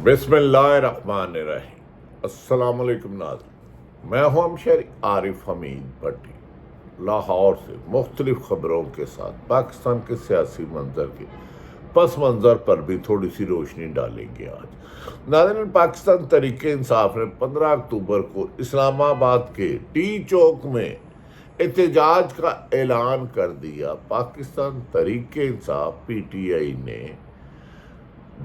بسم اللہ الرحمن الرحیم۔ السلام علیکم ناظرین، میں ہوں شہری عارف حمید بھٹی، لاہور سے مختلف خبروں کے ساتھ پاکستان کے سیاسی منظر کے پس منظر پر بھی تھوڑی سی روشنی ڈالیں گے۔ آج ناظرین، پاکستان تحریک انصاف نے 15 اکتوبر کو اسلام آباد کے ٹی چوک میں احتجاج کا اعلان کر دیا۔ Pakistan Tehreek Insaf P T I نے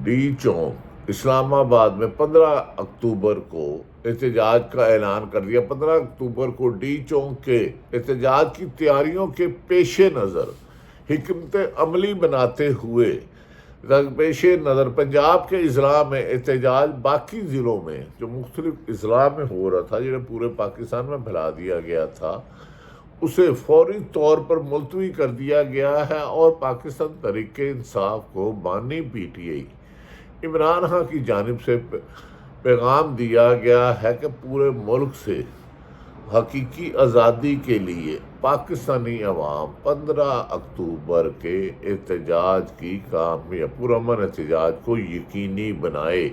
ڈی چوک اسلام آباد میں 15 اکتوبر کو احتجاج کا اعلان کر دیا۔ 15 اکتوبر کو ڈی چوک کے احتجاج کی تیاریوں کے پیش نظر حکمت عملی بناتے ہوئے پیش نظر پنجاب کے اضلاع میں احتجاج باقی ضلعوں میں جو مختلف اضلاع میں ہو رہا تھا، جنہیں پورے پاکستان میں پھیلا دیا گیا تھا، اسے فوری طور پر ملتوی کر دیا گیا ہے اور پاکستان تحریک انصاف کو بانی P T I Imran Khan کی جانب سے پیغام دیا گیا ہے کہ پورے ملک سے حقیقی آزادی کے لیے پاکستانی عوام 15 اکتوبر کے احتجاج کی پرامن احتجاج کو یقینی بنائے۔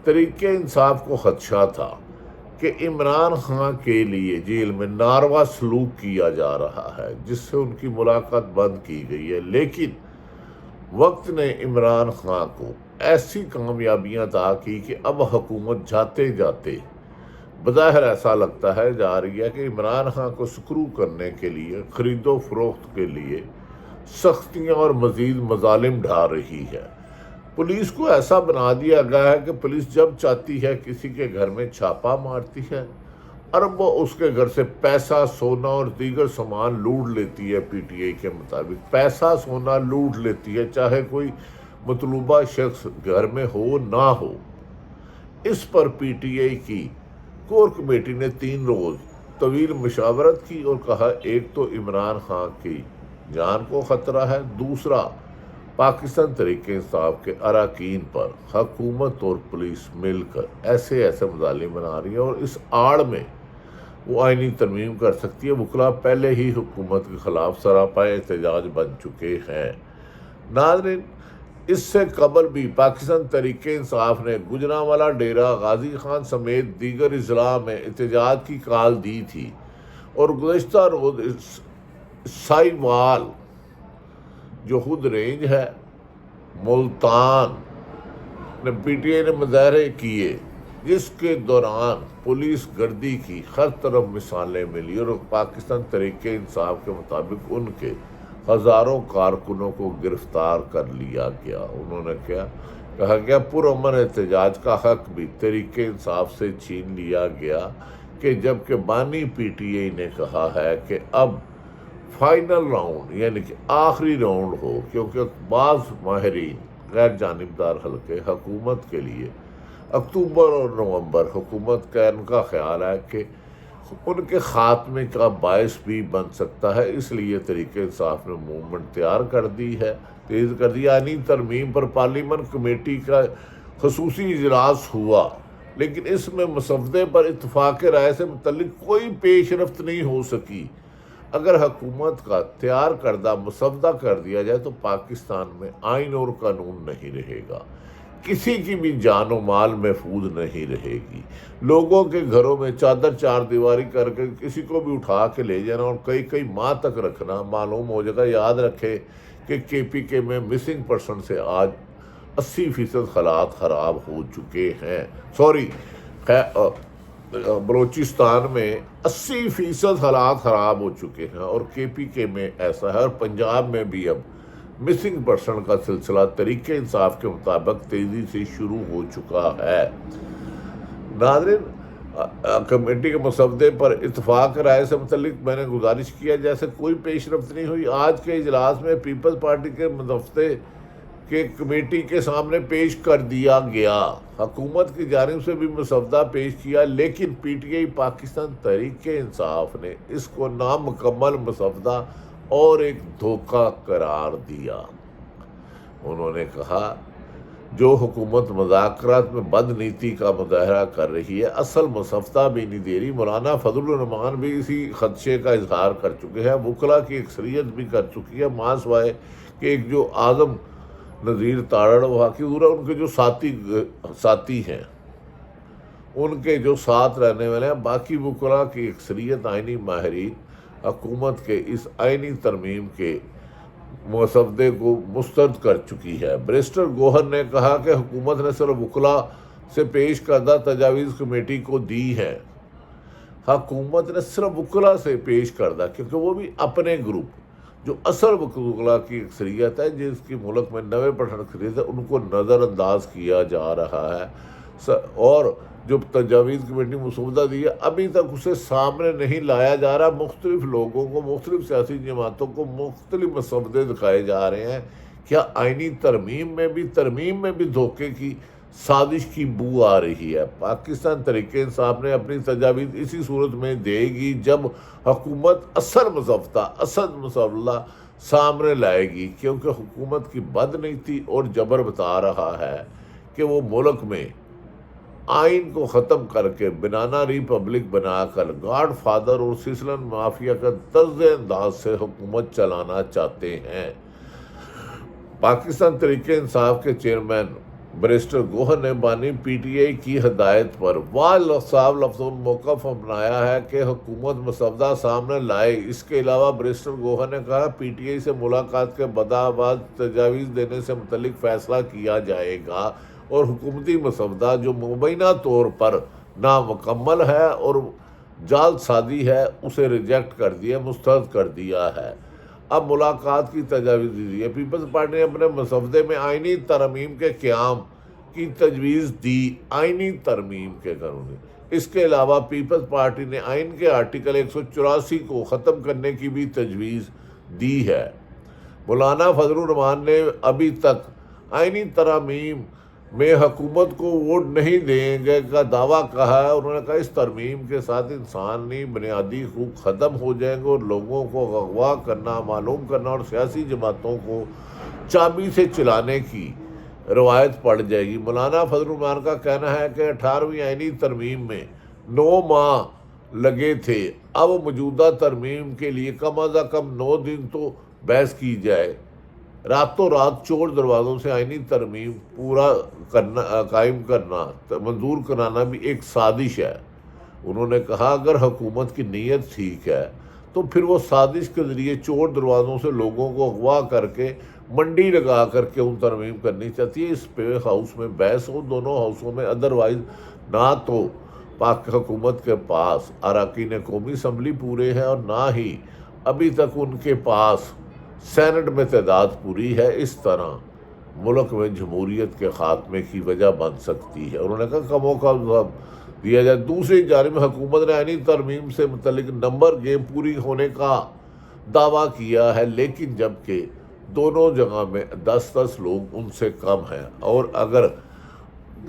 تحریک انصاف کو خدشہ تھا کہ عمران خان کے لیے جیل میں ناروا سلوک کیا جا رہا ہے، جس سے ان کی ملاقات بند کی گئی ہے، لیکن وقت نے عمران خان کو ایسی کامیابیاں عطا کی کہ اب حکومت جاتے جاتے بظاہر ایسا لگتا ہے جا رہی ہے کہ عمران خان کو سکرو کرنے کے لیے، خرید و فروخت کے لیے سختیاں اور مزید مظالم ڈھا رہی ہے۔ پولیس کو ایسا بنا دیا گیا ہے کہ پولیس جب چاہتی ہے کسی کے گھر میں چھاپا مارتی ہے اور وہ اس کے گھر سے پیسہ، سونا اور دیگر سامان لوٹ لیتی ہے۔ پی ٹی آئی کے مطابق پیسہ سونا لوٹ لیتی ہے، چاہے کوئی مطلوبہ شخص گھر میں ہو نہ ہو۔ اس پر پی ٹی آئی کی کور کمیٹی نے 3 روز طویل مشاورت کی اور کہا، ایک تو عمران خان کی جان کو خطرہ ہے، دوسرا پاکستان تحریک انصاف کے اراکین پر حکومت اور پولیس مل کر ایسے مظالم بنا رہی ہے اور اس آڑ میں وہ آئینی ترمیم کر سکتی ہے۔ وکلاء پہلے ہی حکومت کے خلاف سراپائے احتجاج بن چکے ہیں۔ ناظرین، اس سے قبل بھی پاکستان تحریک انصاف نے گجرانوالہ، ڈیرہ غازی خان سمیت دیگر اضلاع میں احتجاج کی کال دی تھی اور گزشتہ روز سائی وال جو خود رینج ہے ملتان نے پی ٹی آئی نے مظاہرے کیے، جس کے دوران پولیس گردی کی ہر طرف مثالیں ملی اور پاکستان تحریک انصاف کے مطابق ان کے ہزاروں کارکنوں کو گرفتار کر لیا گیا۔ انہوں نے کہا گیا پرامن احتجاج کا حق بھی تحریک انصاف سے چھین لیا گیا، کہ جبکہ بانی پی ٹی آئی نے کہا ہے کہ اب فائنل راؤنڈ یعنی کہ آخری راؤنڈ ہو، کیونکہ بعض ماہرین غیر جانبدار حلقے حکومت کے لیے اکتوبر اور نومبر حکومت کا ان کا خیال ہے کہ ان کے خاتمے کا باعث بھی بن سکتا ہے، اس لیے تحریک انصاف نے موومنٹ تیز کر دی۔ آئینی ترمیم پر پارلیمان کمیٹی کا خصوصی اجلاس ہوا، لیکن اس میں مسودے پر اتفاق رائے سے متعلق کوئی پیش رفت نہیں ہو سکی۔ اگر حکومت کا تیار کردہ مسودہ کر دیا جائے تو پاکستان میں آئین اور قانون نہیں رہے گا، کسی کی بھی جان و مال محفوظ نہیں رہے گی۔ لوگوں کے گھروں میں چادر چار دیواری کر کے کسی کو بھی اٹھا کے لے جانا اور کئی ماہ تک رکھنا معلوم ہو جائے گا۔ یاد رکھے کہ کے پی کے میں مسنگ پرسن سے آج 80% حالات خراب ہو چکے ہیں۔ بلوچستان میں 80% حالات خراب ہو چکے ہیں اور کے پی کے میں ایسا ہے، اور پنجاب میں بھی اب مسنگ پرسن کا سلسلہ تحریک انصاف کے مطابق تیزی سے شروع ہو چکا ہے۔ ناظرین، کمیٹی کے مسودے پر اتفاق رائے سے متعلق میں نے گزارش کیا، جیسے کوئی پیش رفت نہیں ہوئی۔ آج کے اجلاس میں پیپلز پارٹی کے مسودے کے کمیٹی کے سامنے پیش کر دیا گیا، حکومت کی جانب سے بھی مسودہ پیش کیا، لیکن P T I Pakistan Tehreek Insaf نے اس کو نامکمل مسودہ اور ایک دھوکہ قرار دیا۔ انہوں نے کہا جو حکومت مذاکرات میں بد نیتی کا مظاہرہ کر رہی ہے، اصل مسودہ بھی نہیں دے رہی۔ مولانا فضل الرحمان بھی اسی خدشے کا اظہار کر چکے ہیں، وکلاء کی اکثریت بھی کر چکی ہے، ماں سوائے کہ ایک جو اعظم نذیر تارڑ واقعی ضرور ان کے جو ساتھی ہیں، ان کے جو ساتھ رہنے والے ہیں، باقی وکلاء کی اکثریت آئینی ماہرین حکومت کے اس آئینی ترمیم کے مسودے کو مسترد کر چکی ہے۔ بیرسٹر گوہر نے کہا کہ حکومت نے صرف وکلاء سے پیش کردہ تجاویز کمیٹی کو دی ہے۔ حکومت نے صرف وکلاء سے پیش کردہ، کیونکہ وہ بھی اپنے گروپ، جو اصل وکلاء کی اکثریت ہے، جس کی ملک میں 90% اکثریت ہے، ان کو نظر انداز کیا جا رہا ہے۔ اور جو تجاویز کمیٹی مسودہ دی ہے، ابھی تک اسے سامنے نہیں لایا جا رہا۔ مختلف لوگوں کو، مختلف سیاسی جماعتوں کو مختلف مسودے دکھائے جا رہے ہیں۔ کیا آئینی ترمیم میں بھی دھوکے کی سازش کی بو آ رہی ہے؟ پاکستان تحریک انصاف نے اپنی تجاویز اسی صورت میں دے گی جب حکومت اصل مسودہ سامنے لائے گی، کیونکہ حکومت کی بدنیتی اور جبر بتا رہا ہے کہ وہ ملک میں آئین کو ختم کر کے بنانا ریپبلک بنا کر گاڈ فادر اور سیسلن مافیا کا طرز انداز سے حکومت چلانا چاہتے ہیں۔ پاکستان تحریک انصاف کے چیئرمین بیرسٹر گوہر نے بانی پی ٹی آئی کی ہدایت پر صاف لفظوں میں موقف اپنایا ہے کہ حکومت مسودہ سامنے لائے۔ اس کے علاوہ بیرسٹر گوہر نے کہا پی ٹی آئی سے ملاقات کے بعد تجاویز دینے سے متعلق فیصلہ کیا جائے گا اور حکومتی مسودہ جو مبینہ طور پر نامکمل ہے اور جعل سازی ہے، اسے ریجیکٹ کر دیا، مسترد کر دیا ہے۔ اب ملاقات کی تجاویز دی ہے۔ پیپلز پارٹی نے اپنے مسودے میں آئینی ترمیم کے قیام کی تجویز دی، آئینی ترمیم کے قانون۔ اس کے علاوہ پیپلز پارٹی نے آئین کے آرٹیکل 184 کو ختم کرنے کی بھی تجویز دی ہے۔ مولانا فضل الرحمان نے ابھی تک آئینی ترمیم میں حکومت کو ووٹ نہیں دیں گے کا دعویٰ کہا ہے۔ انہوں نے کہا اس ترمیم کے ساتھ انسانی بنیادی حقوق ختم ہو جائیں گے اور لوگوں کو اغوا کرنا، معلوم کرنا اور سیاسی جماعتوں کو چابی سے چلانے کی روایت پڑ جائے گی۔ مولانا فضل الرحمان کا کہنا ہے کہ 18ویں آئینی ترمیم میں 9 ماہ لگے تھے، اب موجودہ ترمیم کے لیے کم از کم 9 دن تو بحث کی جائے۔ راتوں رات چور دروازوں سے آئینی ترمیم قائم کرنا، منظور کرانا بھی ایک سازش ہے۔ انہوں نے کہا اگر حکومت کی نیت ٹھیک ہے تو پھر وہ سازش کے ذریعے چور دروازوں سے لوگوں کو اغوا کر کے منڈی لگا کر کے ان ترمیم کرنی چاہتی ہے۔ اس پہ ہاؤس میں بحث ہو، دونوں ہاؤسوں میں، ادروائز نہ تو پاک حکومت کے پاس اراکین قومی اسمبلی پورے ہیں اور نہ ہی ابھی تک ان کے پاس سینٹ میں تعداد پوری ہے۔ اس طرح ملک میں جمہوریت کے خاتمے کی وجہ بن سکتی ہے۔ انہوں نے کہا کموں کا دیا جائے۔ دوسری جانب حکومت نے آئینی ترمیم سے متعلق نمبر گیم پوری ہونے کا دعویٰ کیا ہے، لیکن جبکہ دونوں جگہ میں 10 لوگ ان سے کم ہیں، اور اگر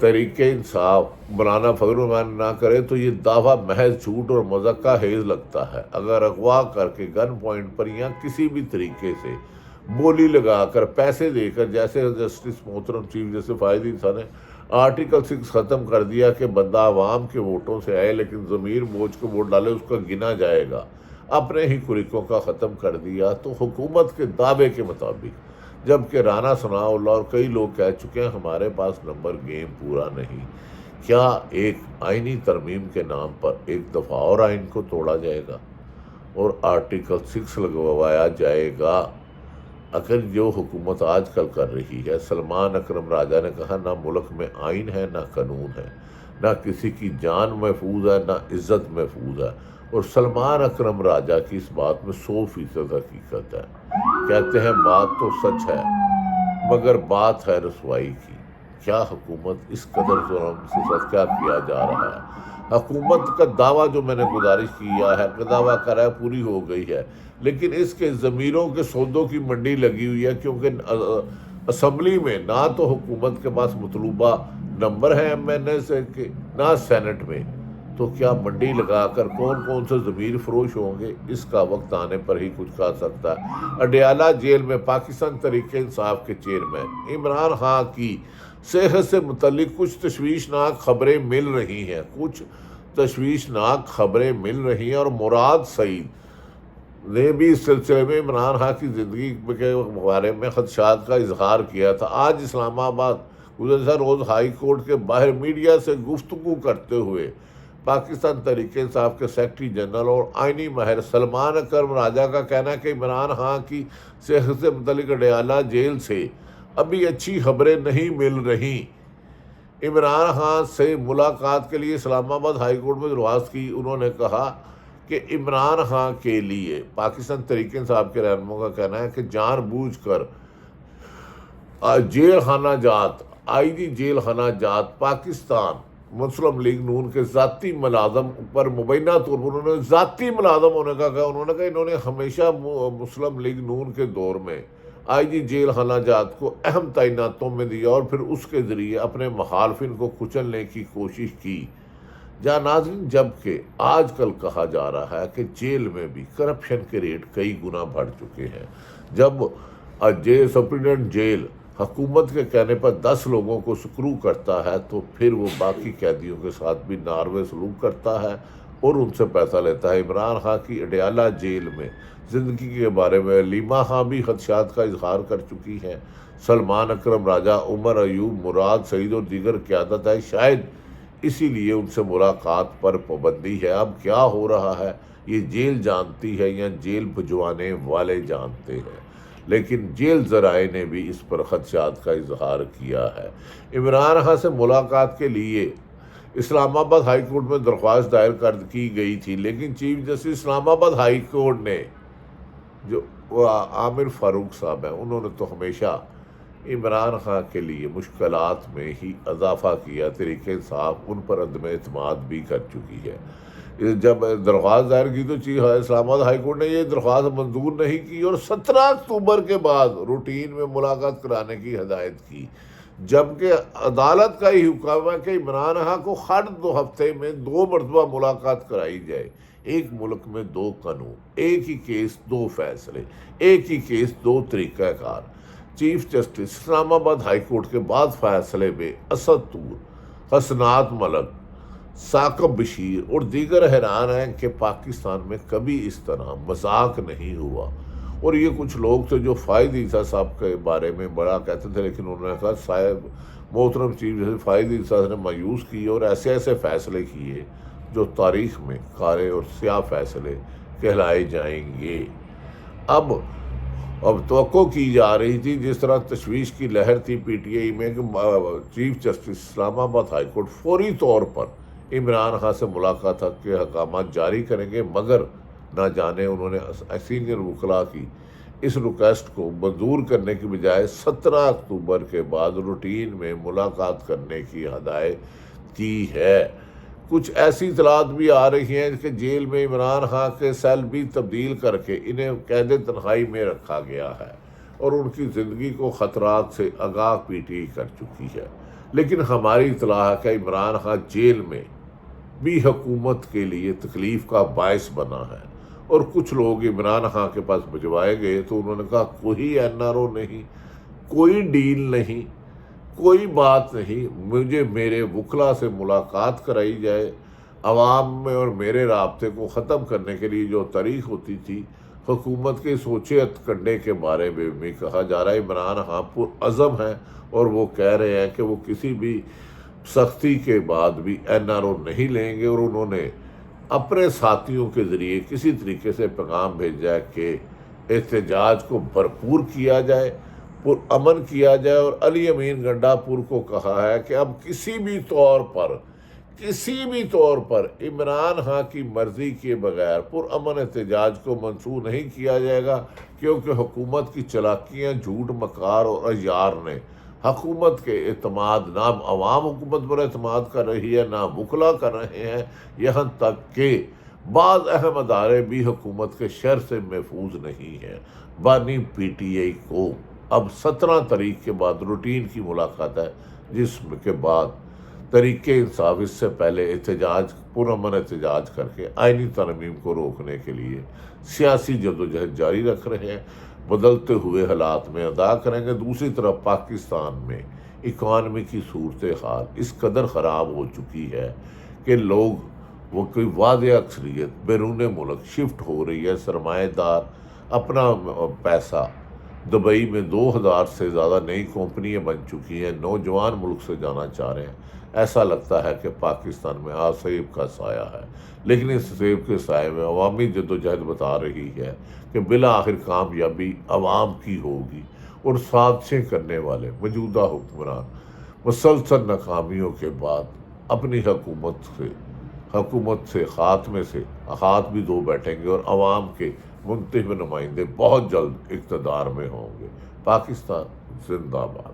تحریک انصاف مولانا فضل الرحمان نہ کرے تو یہ دعویٰ محض جھوٹ اور مذاق خیز لگتا ہے۔ اگر اغوا کر کے گن پوائنٹ پر یا کسی بھی طریقے سے بولی لگا کر پیسے دے کر، جیسے جسٹس محترم چیف جسٹس فائز صاحب نے آرٹیکل 6 ختم کر دیا کہ بندہ عوام کے ووٹوں سے آئے لیکن ضمیر بوجھ کو ووٹ ڈالے، اس کا گنا جائے گا، اپنے ہی فریقوں کا ختم کر دیا، تو حکومت کے دعوے کے مطابق، جبکہ رانا ثناء اللہ اور کئی لوگ کہہ چکے ہیں ہمارے پاس نمبر گیم پورا نہیں، کیا ایک آئینی ترمیم کے نام پر ایک دفعہ اور آئین کو توڑا جائے گا اور آرٹیکل 6 لگوایا جائے گا؟ اگر جو حکومت آج کل کر رہی ہے، سلمان اکرم راجہ نے کہا نہ ملک میں آئین ہے، نہ قانون ہے، نہ کسی کی جان محفوظ ہے، نہ عزت محفوظ ہے، اور سلمان اکرم راجہ کی اس بات میں 100% حقیقت ہے۔ کہتے ہیں بات تو سچ ہے مگر بات ہے رسوائی کی۔ کیا حکومت اس قدر ظلم سے ساتھ کیا کیا جا رہا ہے؟ حکومت کا دعویٰ جو میں نے گزارش کیا ہے کہ دعویٰ کرا ہے پوری ہو گئی ہے، لیکن اس کے ضمیروں کے سودوں کی منڈی لگی ہوئی ہے، کیونکہ اسمبلی میں نہ تو حکومت کے پاس مطلوبہ نمبر ہے ایم این اے سے، نہ سینٹ میں، تو کیا منڈی لگا کر کون سے ضمیر فروش ہوں گے؟ اس کا وقت آنے پر ہی کچھ کہہ سکتا ہے۔ اڈیالہ جیل میں پاکستان تحریک انصاف کے چیئرمین عمران خان کی صحت سے متعلق کچھ تشویشناک خبریں مل رہی ہیں، اور مراد سعید نے بھی اس سلسلے میں عمران خان کی زندگی کے بارے میں خدشات کا اظہار کیا تھا۔ آج اسلام آباد گزشتہ روز ہائی کورٹ کے باہر میڈیا سے گفتگو کرتے ہوئے پاکستان تحریک انصاف کے سیکرٹری جنرل اور آئینی ماہر سلمان اکرم راجہ کا کہنا ہے کہ عمران خان کی صحت سے متعلق اڈیالہ جیل سے ابھی اچھی خبریں نہیں مل رہی۔ عمران خان سے ملاقات کے لیے اسلام آباد ہائی کورٹ میں درخواست کی۔ انہوں نے کہا کہ عمران خان کے لیے پاکستان تحریک انصاف کے رہنماؤں کا کہنا ہے کہ جان بوجھ کر جیل خانہ جات آئی جی جیل خانہ جات پاکستان مسلم لیگ نون کے ذاتی ملازم پر مبینہ طور پر انہوں نے ذاتی ملازم ہونے کا کہا۔ انہوں نے کہا انہوں نے ہمیشہ مسلم لیگ نون کے دور میں آئی جی جیل خانہ جات کو اہم تعیناتوں میں دیا اور پھر اس کے ذریعے اپنے مخالفین کو کچلنے کی کوشش کی۔ جہاں ناظرین، جبکہ آج کل کہا جا رہا ہے کہ جیل میں بھی کرپشن کے ریٹ کئی گنا بڑھ چکے ہیں۔ جب سپرنٹینڈنٹ جیل حکومت کے کہنے پر 10 لوگوں کو سکرو کرتا ہے تو پھر وہ باقی قیدیوں کے ساتھ بھی ناروے سلوک کرتا ہے اور ان سے پیسہ لیتا ہے۔ عمران خان کی اڈیالہ جیل میں زندگی کے بارے میں علیمہ خان بھی خدشات کا اظہار کر چکی ہیں۔ سلمان اکرم راجہ، عمر ایوب، مراد سعید اور دیگر قیادت ہے، شاید اسی لیے ان سے ملاقات پر پابندی ہے۔ اب کیا ہو رہا ہے یہ جیل جانتی ہے یا جیل بھجوانے والے جانتے ہیں، لیکن جیل ذرائع نے بھی اس پر خدشات کا اظہار کیا ہے۔ عمران خان سے ملاقات کے لیے اسلام آباد ہائی کورٹ میں درخواست دائر کی گئی تھی، لیکن چیف جسٹس اسلام آباد ہائی کورٹ نے جو عامر فاروق صاحب ہیں، انہوں نے تو ہمیشہ عمران خان کے لیے مشکلات میں ہی اضافہ کیا۔ تحریک انصاف ان پر عدم اعتماد بھی کر چکی ہے۔ جب درخواست دائر کی تو چیف اسلام آباد ہائی کورٹ نے یہ درخواست منظور نہیں کی اور 17 اکتوبر کے بعد روٹین میں ملاقات کرانے کی ہدایت کی، جبکہ عدالت کا ہی حکم ہے کہ عمران خان کو ہر 2 ہفتے میں 2 مرتبہ ملاقات کرائی جائے۔ ایک ملک میں 2 قانون، ایک ہی کیس 2 فیصلے، ایک ہی کیس 2 طریقہ کار۔ چیف جسٹس اسلام آباد ہائی کورٹ کے بعد فیصلے میں اسد طور، حسنات ملک، ثاقب بشیر اور دیگر حیران ہیں کہ پاکستان میں کبھی اس طرح مذاق نہیں ہوا۔ اور یہ کچھ لوگ تھے جو فائد عیسیٰ صاحب کے بارے میں بڑا کہتے تھے، لیکن انہوں نے کہا صاحب محترم چیف جسٹس فائد عیسیٰ نے مایوس کیے اور ایسے ایسے فیصلے کیے جو تاریخ میں کالے اور سیاہ فیصلے کہلائے جائیں گے۔ اب توقع کی جا رہی تھی، جس طرح تشویش کی لہر تھی پی ٹی آئی میں، کہ چیف جسٹس اسلام آباد ہائی کورٹ فوری طور پر عمران خان سے ملاقات کے احکامات جاری کریں گے، مگر نہ جانے انہوں نے سینئر وکلاء کی اس ریکویسٹ کو منظور کرنے کی بجائے 17 اکتوبر کے بعد روٹین میں ملاقات کرنے کی ہدایت کی ہے۔ کچھ ایسی اطلاعات بھی آ رہی ہیں کہ جیل میں عمران خان کے سیل بھی تبدیل کر کے انہیں قید تنہائی میں رکھا گیا ہے اور ان کی زندگی کو خطرات سے آگاہ پی ٹی آئی کر چکی ہے۔ لیکن ہماری اطلاع ہے کہ عمران خان جیل میں بھی حکومت کے لیے تکلیف کا باعث بنا ہے، اور کچھ لوگ عمران خان کے پاس بھجوائے گئے تو انہوں نے کہا کوئی این آر او نہیں، کوئی ڈیل نہیں، کوئی بات نہیں، مجھے میرے وکلاء سے ملاقات کرائی جائے۔ عوام میں اور میرے رابطے کو ختم کرنے کے لیے جو تاریخ ہوتی تھی، حکومت کے سوچے کنڈے کے بارے میں بھی کہا جا رہا ہے۔ عمران خان پرعزم ہیں اور وہ کہہ رہے ہیں کہ وہ کسی بھی سختی کے بعد بھی این آر او نہیں لیں گے، اور انہوں نے اپنے ساتھیوں کے ذریعے کسی طریقے سے پیغام بھیجا ہے کہ احتجاج کو بھرپور کیا جائے، پرامن کیا جائے، اور علی امین گنڈا پور کو کہا ہے کہ اب کسی بھی طور پر عمران خان کی مرضی کے بغیر پرامن احتجاج کو منسوخ نہیں کیا جائے گا، کیونکہ حکومت کی چلاکیاں، جھوٹ، مکار اور عیار نے حکومت کے اعتماد، نہ عوام حکومت پر اعتماد کر رہی ہے، نہ وکلاء کر رہے ہیں، یہاں تک کہ بعض اہم ادارے بھی حکومت کے شر سے محفوظ نہیں ہیں۔ بانی پی ٹی آئی کو اب 17 تاریخ کے بعد روٹین کی ملاقات ہے، جس کے بعد تحریک انصاف اس سے پہلے پرامن احتجاج کر کے آئینی ترمیم کو روکنے کے لیے سیاسی جدوجہد جاری رکھ رہے ہیں، بدلتے ہوئے حالات میں ادا کریں گے۔ دوسری طرف پاکستان میں اکانومی کی صورتحال اس قدر خراب ہو چکی ہے کہ لوگ وہ کوئی واضح اکثریت بیرون ملک شفٹ ہو رہی ہے، سرمایہ دار اپنا پیسہ دبئی میں 2000 سے زیادہ نئی کمپنیاں بن چکی ہیں، نوجوان ملک سے جانا چاہ رہے ہیں۔ ایسا لگتا ہے کہ پاکستان میں آسیب کا سایہ ہے، لیکن اس سیب کے سائے میں عوامی جدوجہد بتا رہی ہے کہ بالآخر کامیابی عوام کی ہوگی، اور سازشیں کرنے والے موجودہ حکمران مسلسل ناکامیوں کے بعد اپنی حکومت سے خاتمے سے ہاتھ بھی دھو بیٹھیں گے، اور عوام کے منتخب نمائندے بہت جلد اقتدار میں ہوں گے۔ پاکستان زندہ باد۔